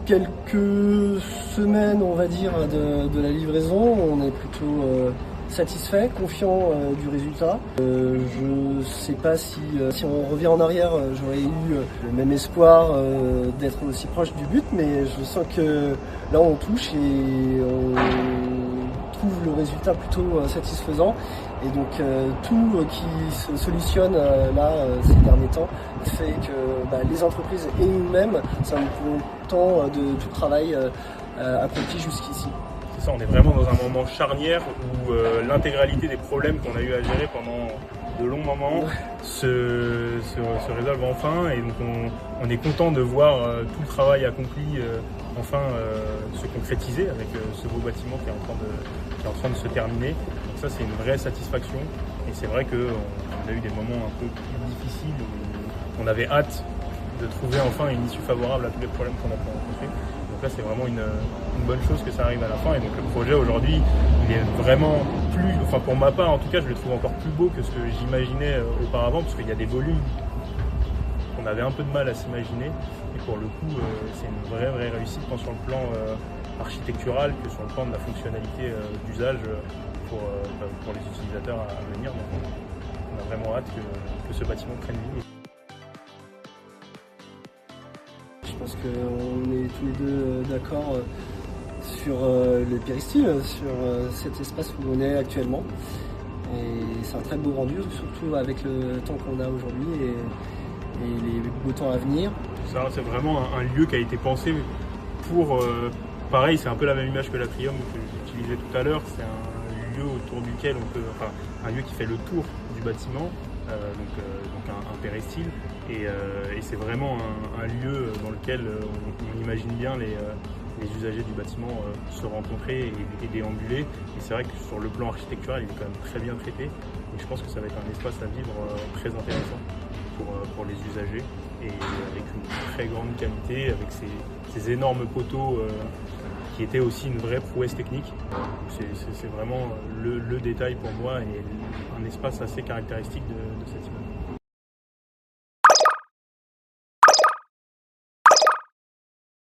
quelques semaines, on va dire, de la livraison, on est plutôt satisfait, confiant du résultat. Je sais pas si on revient en arrière, j'aurais eu le même espoir d'être aussi proche du but, mais je sens que là on touche et on trouve le résultat plutôt satisfaisant. Et donc tout qui se solutionne là ces derniers temps fait que les entreprises et nous-mêmes sommes contents de tout le travail accompli jusqu'ici. C'est ça, on est vraiment dans un moment charnière où l'intégralité des problèmes qu'on a eu à gérer pendant de longs moments se résolvent enfin, et donc on est content de voir tout le travail accompli enfin se concrétiser avec ce beau bâtiment qui est en train de se terminer. Donc ça, c'est une vraie satisfaction, et c'est vrai qu'on a eu des moments un peu plus difficiles où on avait hâte de trouver enfin une issue favorable à tous les problèmes qu'on a pu rencontrer. Donc là, c'est vraiment une bonne chose que ça arrive à la fin, et donc le projet aujourd'hui, il est vraiment plus, enfin pour ma part en tout cas, je le trouve encore plus beau que ce que j'imaginais auparavant, parce qu'il y a des volumes qu'on avait un peu de mal à s'imaginer, et pour le coup, c'est une vraie réussite, tant sur le plan architectural que sur le plan de la fonctionnalité d'usage pour les utilisateurs à venir. Donc on a vraiment hâte que ce bâtiment prenne vie. Je pense qu'on est tous les deux d'accord sur le péristyle, sur cet espace où on est actuellement. Et c'est un très beau rendu, surtout avec le temps qu'on a aujourd'hui et les beaux temps à venir. Ça, c'est vraiment un lieu qui a été pensé pour... pareil, c'est un peu la même image que l'Atrium que j'utilisais tout à l'heure. C'est un lieu autour duquel un lieu qui fait le tour du bâtiment, donc un péristyle. Et c'est vraiment un lieu dans lequel on imagine bien les usagers du bâtiment se rencontrer et déambuler. Et c'est vrai que sur le plan architectural, il est quand même très bien traité. Et je pense que ça va être un espace à vivre très intéressant pour les usagers, et avec une très grande qualité, avec ces énormes poteaux qui étaient aussi une vraie prouesse technique. C'est vraiment le détail pour moi, et un espace assez caractéristique de cette immeuble.